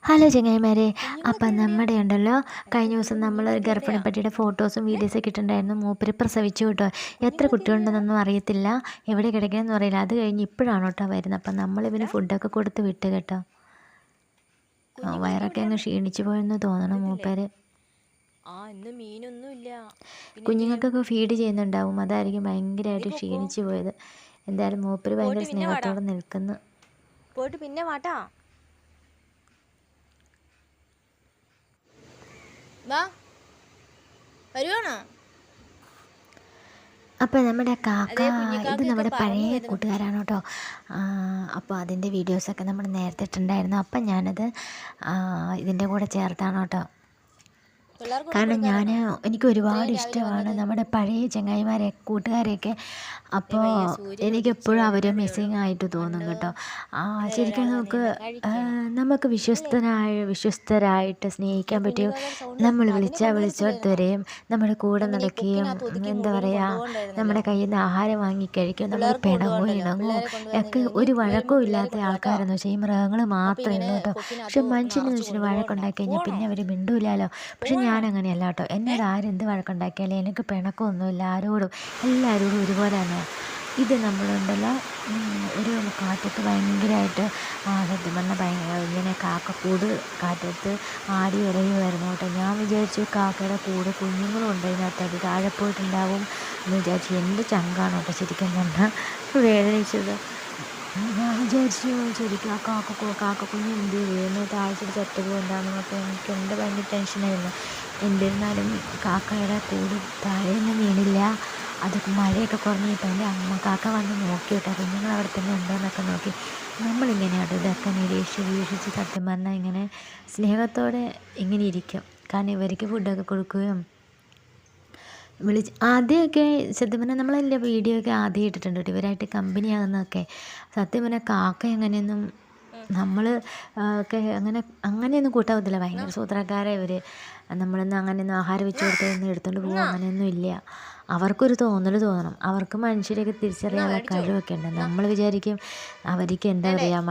Hello ചങ്ങായിമാരെ. അപ്പം നമ്മുടെ ഉണ്ടല്ലോ കഴിഞ്ഞ ദിവസം നമ്മൾ ഗർഭിണിപ്പട്ടിയുടെ ഫോട്ടോസും വീഡിയോസൊക്കെ ഇട്ടിട്ടുണ്ടായിരുന്നു. മൂപ്പര് പ്രസവിച്ചു കേട്ടോ. എത്ര കുട്ടികളുണ്ടെന്നൊന്നും അറിയത്തില്ല, എവിടെ കിടക്കണമെന്നും അറിയില്ല. അത് കഴിഞ്ഞ് ഇപ്പോഴാണ് കേട്ടോ വരുന്നത്. അപ്പം നമ്മളിവന് ഫുഡൊക്കെ കൊടുത്ത് വിട്ട് കേട്ടോ. വയറൊക്കെ അങ്ങ് ക്ഷീണിച്ചു പോയെന്ന് തോന്നണം മൂപ്പര്. കുഞ്ഞുങ്ങൾക്കൊക്കെ ഫീഡ് ചെയ്യുന്നുണ്ടാവും, അതായിരിക്കും ഭയങ്കരമായിട്ട് ക്ഷീണിച്ചു പോയത്. എന്തായാലും മൂപ്പര് ഭയങ്കര സ്നേഹത്തോടെ നിൽക്കുന്നു. പോയിട്ട് പിന്നെ വാട്ടാ. വാ, വരുവാണോ? അപ്പോൾ നമ്മുടെ കാക്ക ഇത് നമ്മുടെ പഴയ കൂട്ടുകാരാണ് കേട്ടോ. അപ്പോൾ അതിൻ്റെ വീഡിയോസൊക്കെ നമ്മൾ നേരത്തെ ഇട്ടിട്ടുണ്ടായിരുന്നു. അപ്പം ഞാനത് ഇതിൻ്റെ കൂടെ ചേർത്താണ് കേട്ടോ. കാരണം എനിക്ക് ഒരുപാട് ഇഷ്ടമാണ് നമ്മുടെ പഴയ ചങ്ങായിമാരെ, കൂട്ടുകാരെയൊക്കെ. അപ്പോൾ എനിക്കെപ്പോഴും അവർ മിസ്സിങ് ആയിട്ട് തോന്നും കേട്ടോ. ശരിക്കും നമുക്ക് വിശ്വസ്തരായിട്ട് സ്നേഹിക്കാൻ പറ്റിയ, നമ്മൾ വിളിച്ചോടത്ത് വരെയും നമ്മുടെ കൂടെ നടക്കുകയും, എന്താ പറയുക, നമ്മുടെ കയ്യിൽ നിന്ന് ആഹാരം വാങ്ങിക്കഴിക്കും, നമ്മൾ പിണങ്ങോ ഇണങ്ങോ ഒക്കെ ഒരു വഴക്കവും ഇല്ലാത്ത ആൾക്കാരെന്ന് വെച്ചാൽ ഈ മൃഗങ്ങൾ മാത്രമേ ഉള്ളൂ കേട്ടോ. പക്ഷെ മനുഷ്യനെന്ന് വെച്ചിട്ട് വഴക്കുണ്ടാക്കി കഴിഞ്ഞാൽ പിന്നെ അവർ മിണ്ടൂലല്ലോ. പക്ഷെ ഞാനങ്ങനെയല്ല കേട്ടോ. എന്നോട് ആരെന്ത് വഴക്കുണ്ടാക്കിയാലും എനിക്ക് പിണക്കമൊന്നുമില്ല ആരോടും, എല്ലാവരോടും ഒരുപോലെ തന്നെ. ഇത് നമ്മളുണ്ടല്ലോ ഒരു കാറ്റത്ത് ഭയങ്കരമായിട്ട് സത്യം പറഞ്ഞാൽ ഇങ്ങനെ കാക്കക്കൂട് കാറ്റത്ത് ആടി ഉലയുമായിരുന്നു കേട്ടോ. ഞാൻ വിചാരിച്ചു കാക്കയുടെ കൂട് കുഞ്ഞുങ്ങളും ഉണ്ട് അതിനകത്ത്, അത് താഴെ പോയിട്ടുണ്ടാവും എന്ന് വിചാരിച്ചു. എൻ്റെ ചങ്കാണ് കേട്ടോ ശരിക്കും പറഞ്ഞാൽ വേദനിച്ചത്. ഞാൻ വിചാരിച്ചു ശരിക്കും ആ കാക്കക്കുഞ്ഞ് എന്ത് വീണ് താഴ്ചയിൽ ചത്തുപോകുണ്ടാകുന്നപ്പോൾ എനിക്ക് എൻ്റെ ഭയങ്കര ടെൻഷനായിരുന്നു. എന്നിരുന്നാലും കാക്കയുടെ കൂട് താഴെയൊന്നും വീണില്ല. അത് മഴയൊക്കെ കുറഞ്ഞിപ്പോൾ എൻ്റെ അമ്മ കാക്ക വന്ന് നോക്കി കേട്ടോ, കുഞ്ഞുങ്ങൾ അവിടെ തന്നെ ഉണ്ടോയെന്നൊക്കെ നോക്കി. നമ്മളിങ്ങനെയാണ് ഇതൊക്കെ വീക്ഷിച്ച് സത്യം പറഞ്ഞാൽ ഇങ്ങനെ സ്നേഹത്തോടെ ഇങ്ങനെ ഇരിക്കും. കാരണം ഇവർക്ക് ഫുഡൊക്കെ കൊടുക്കുകയും ആദ്യമൊക്കെ സത്യം പറഞ്ഞാൽ നമ്മളെല്ലാം വീഡിയോ ഒക്കെ ആദ്യം ഇട്ടിട്ടുണ്ട് കേട്ടോ, ഇവരായിട്ട് കമ്പനി ആകുന്നതൊക്കെ. സത്യം പറഞ്ഞാൽ കാക്ക എങ്ങനെയൊന്നും നമ്മൾ ഒക്കെ അങ്ങനെയൊന്നും കൂട്ടാവത്തില്ല. ഭയങ്കര സൂത്രക്കാരെ ഇവർ. നമ്മളൊന്നും അങ്ങനെയൊന്നും ആഹാരം വെച്ച് കൊടുത്തൊന്നും എടുത്തുകൊണ്ട് പോകുക അങ്ങനെയൊന്നും ഇല്ല. അവർക്കൊരു തോന്നണം. അവർക്ക് മനുഷ്യരെയൊക്കെ തിരിച്ചറിയാനുള്ള കഴിവൊക്കെ ഉണ്ട്. നമ്മൾ വിചാരിക്കും അവർക്ക് എന്താ പറയുക,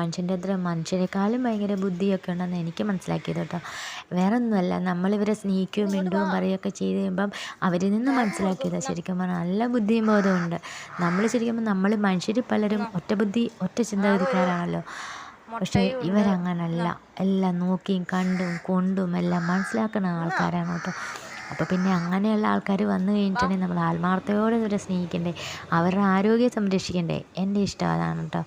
മനുഷ്യരെക്കാളും ഭയങ്കര ബുദ്ധിയൊക്കെ ഉണ്ടെന്ന് എനിക്ക് മനസ്സിലാക്കിയത് കേട്ടോ. വേറെ ഒന്നുമല്ല, നമ്മളിവരെ സ്നേഹിക്കുകയും മിണ്ടുകയും പറയുകയൊക്കെ ചെയ്ത് കഴിയുമ്പം അവരിൽ നിന്ന് മനസ്സിലാക്കിയത് ശരിക്കും പറഞ്ഞാൽ നല്ല ബുദ്ധിയും ബോധമുണ്ട്. നമ്മൾ ശരിക്കും നമ്മൾ മനുഷ്യർ പലരും ഒറ്റ ചിന്താഗതിക്കാരാണല്ലോ. പക്ഷേ ഇവരങ്ങനല്ല, എല്ലാം നോക്കിയും കണ്ടും കൊണ്ടും എല്ലാം മനസ്സിലാക്കുന്ന ആൾക്കാരാണ് കേട്ടോ. അപ്പോൾ പിന്നെ അങ്ങനെയുള്ള ആൾക്കാർ വന്നു കഴിഞ്ഞിട്ടുണ്ടെങ്കിൽ നമ്മൾ ആത്മാർത്ഥതയോടെ ഇവരെ സ്നേഹിക്കണ്ടേ, അവരുടെ ആരോഗ്യം സംരക്ഷിക്കണ്ടേ. എൻ്റെ ഇഷ്ടം അതാണ് കേട്ടോ.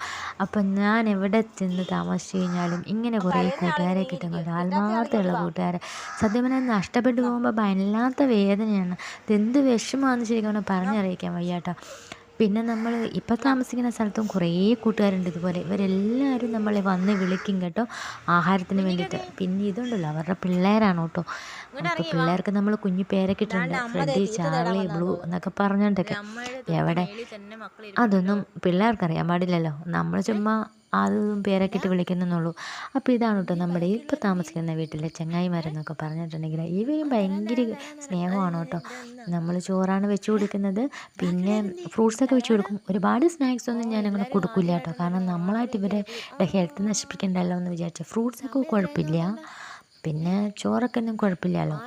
അപ്പം ഞാൻ എവിടെ ചെന്ന് താമസിച്ച് കഴിഞ്ഞാലും ഇങ്ങനെ കുറേ കൂട്ടുകാരെ കിട്ടുന്നുണ്ട്, ആത്മാർത്ഥമുള്ള കൂട്ടുകാരെ. സത്യം പറഞ്ഞാൽ നഷ്ടപ്പെട്ടു പോകുമ്പോൾ വല്ലാത്ത വേദനയാണ്. ഇതെന്ത് വിഷമമാണെന്ന് ശരിക്കും പറഞ്ഞറിയിക്കാൻ വയ്യ കേട്ടോ. പിന്നെ നമ്മൾ ഇപ്പോൾ താമസിക്കുന്ന സ്ഥലത്തും കുറേ കൂട്ടുകാരുണ്ട് ഇതുപോലെ. ഇവരെല്ലാവരും നമ്മളെ വന്ന് വിളിക്കും കേട്ടോ ആഹാരത്തിന് വേണ്ടിയിട്ട്. പിന്നെ ഇതുണ്ടല്ലോ അവരുടെ പിള്ളേരാണ് കേട്ടോ. അപ്പോൾ പിള്ളേർക്ക് നമ്മൾ കുഞ്ഞു പേരൊക്കെ ഇട്ടിട്ടുണ്ട്, ഫ്രെഡി, ചാർലി, ബ്ലൂ എന്നൊക്കെ പറഞ്ഞുകൊണ്ടൊക്കെ. എവിടെ അതൊന്നും പിള്ളേർക്കറിയാൻ പാടില്ലല്ലോ, നമ്മൾ ചുമ്മാ അതും പേരൊക്കെ ഇട്ട് വിളിക്കുന്നുള്ളൂ. അപ്പോൾ ഇതാണ് കേട്ടോ നമ്മുടെ ഇപ്പോൾ താമസിക്കുന്ന വീട്ടിലെ ചങ്ങായിമാരെന്നൊക്കെ പറഞ്ഞിട്ടുണ്ടെങ്കിൽ ഇവയും ഭയങ്കര സ്നേഹമാണ് കേട്ടോ. നമ്മൾ ചോറാണ് വെച്ച് കൊടുക്കുന്നത്, പിന്നെ ഫ്രൂട്ട്സൊക്കെ വെച്ച് കൊടുക്കും. ഒരുപാട് സ്നാക്സൊന്നും ഞാനങ്ങനെ കൊടുക്കില്ല കേട്ടോ, കാരണം നമ്മളായിട്ട് ഇവരുടെ ഹെൽത്ത് നശിപ്പിക്കണ്ടല്ലോ എന്ന് വിചാരിച്ചു. ഫ്രൂട്ട്സൊക്കെ കുഴപ്പമില്ല, പിന്നെ ചോറൊക്കെ ഒന്നും കുഴപ്പമില്ലല്ലോ.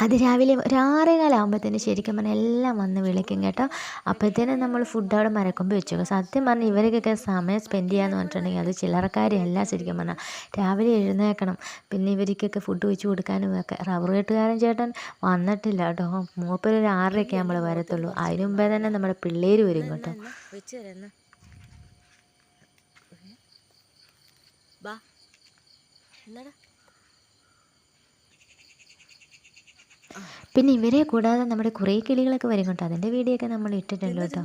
അത് രാവിലെ ഒരു 6:15 ശരിക്കും പറഞ്ഞാൽ എല്ലാം വന്ന് വിളിക്കും കേട്ടോ. അപ്പോഴത്തേനും നമ്മൾ ഫുഡ് അവിടെ മരക്കൊമ്പ് വെച്ചു. സത്യം പറഞ്ഞാൽ ഇവർക്കൊക്കെ സമയം സ്പെൻഡ് ചെയ്യാന്ന് പറഞ്ഞിട്ടുണ്ടെങ്കിൽ അത് ചില്ലറക്കാരെയല്ല ശരിക്കും പറഞ്ഞാൽ. രാവിലെ എഴുന്നേൽക്കണം, പിന്നെ ഇവർക്കൊക്കെ ഫുഡ് വെച്ച് കൊടുക്കാനും ഒക്കെ. റബ്ബർ വെട്ടുകാരൻ ചേട്ടൻ വന്നിട്ടില്ല കേട്ടോ. മൂപ്പര് ഒരു 6:30 നമ്മൾ വരത്തുള്ളൂ. അതിന് മുമ്പേ തന്നെ നമ്മുടെ പിള്ളേർ വരും കേട്ടോ. പിന്നെ ഇവരെ കൂടാതെ നമ്മുടെ കുറേ കിളികളൊക്കെ വരും കേട്ടോ. അതിൻ്റെ വീഡിയോ ഒക്കെ നമ്മൾ ഇട്ടിട്ടുണ്ട് കേട്ടോ.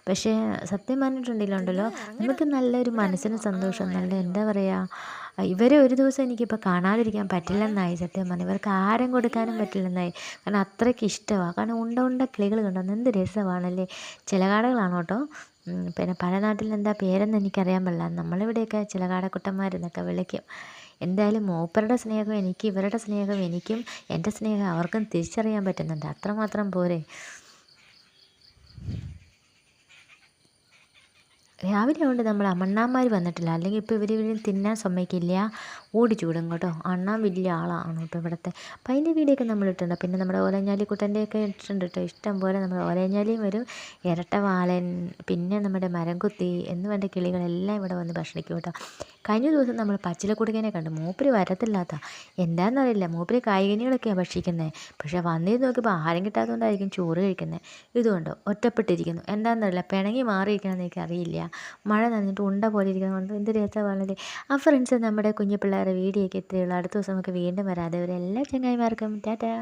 പക്ഷേ സത്യം പറഞ്ഞിട്ടുണ്ടല്ലോ നമുക്ക് നല്ലൊരു മനസ്സിന് സന്തോഷം, നല്ല എന്താ പറയുക, ഇവരെ ഒരു ദിവസം എനിക്കിപ്പോൾ കാണാതിരിക്കാൻ പറ്റില്ലെന്നായി. സത്യം പറഞ്ഞാൽ ഇവർക്ക് ആഹാരം കൊടുക്കാനും പറ്റില്ലെന്നായി, കാരണം അത്രയ്ക്ക് ഇഷ്ടമാണ്. കാരണം ഉണ്ട കിളികൾ കണ്ടോ, എന്ത് രസമാണല്ലേ. ചിലകാടകളാണ് കേട്ടോ. പിന്നെ പല നാട്ടിൽ എന്താ പേരെന്ന് എനിക്കറിയാൻ പാടില്ല, നമ്മളിവിടെയൊക്കെ ചിലകാടക്കുട്ടന്മാരെന്നൊക്കെ വിളിക്കും. എന്തായാലും മൂപ്പരുടെ സ്നേഹം എനിക്ക്, ഇവരുടെ സ്നേഹം എനിക്കും, എൻ്റെ സ്നേഹം അവർക്കും തിരിച്ചറിയാൻ പറ്റുന്നുണ്ട്. അത്രമാത്രം പോരെ. രാവിലെ കൊണ്ട് നമ്മൾ അമ്മണ്ണാന്മാർ വന്നിട്ടില്ല, അല്ലെങ്കിൽ ഇപ്പോൾ ഇവർ തിന്നാൻ സമ്മതിക്കില്ല, ഓടിച്ചൂടും കേട്ടോ. അണ്ണാൻ വലിയ ആളാണ് കേട്ടോ ഇവിടുത്തെ. അപ്പം അതിൻ്റെ വീഡിയോ ഒക്കെ നമ്മൾ ഇട്ടിട്ടുണ്ട്. പിന്നെ നമ്മുടെ ഓലഞ്ഞാലിക്കുട്ടൻ്റെയൊക്കെ ഇട്ടിട്ടുണ്ട് കേട്ടോ. ഇഷ്ടം പോലെ നമ്മുടെ ഓലഞ്ഞാലിയും വരും, ഇരട്ടവാലൻ, പിന്നെ നമ്മുടെ മരംകുത്തി എന്ന് വേണ്ട കിളികളെല്ലാം ഇവിടെ വന്ന് ഭക്ഷണിക്കും കേട്ടോ. കഴിഞ്ഞ ദിവസം നമ്മൾ പച്ചിലക്കുടുക്കനെ കണ്ടു. മൂപ്പര് വരത്തില്ലാത്ത എന്താണെന്നറിയില്ല, മൂപ്പര് കായികനികളൊക്കെയാണ് ഭക്ഷിക്കുന്നത്. പക്ഷേ വന്നിരുന്ന് നോക്കിയപ്പോൾ ആഹാരം കിട്ടാത്തതുകൊണ്ടായിരിക്കും ചോറ് കഴിക്കുന്നത്. ഇതുകൊണ്ട് ഒറ്റപ്പെട്ടിരിക്കുന്നു, എന്താണെന്നറിയില്ല, പിണങ്ങി മാറിയിരിക്കണമെന്ന് എനിക്കറിയില്ല. മഴ നനഞ്ഞിട്ട് ഉണ്ട പോലെ ഇരിക്കുന്നതുകൊണ്ട് എന്ത് രസമാണല്ലേ. ആ ഫ്രണ്ട്സ്, നമ്മുടെ കുഞ്ഞു പിള്ളേരുടെ വീഡിയോ ഒക്കെ ഇത്രയേ ഉള്ളൂ. അടുത്ത ദിവസം നമുക്ക് വീണ്ടും വരാം. അതുവരെ എല്ലാ ചങ്ങായിമാർക്കും ടാറ്റാ.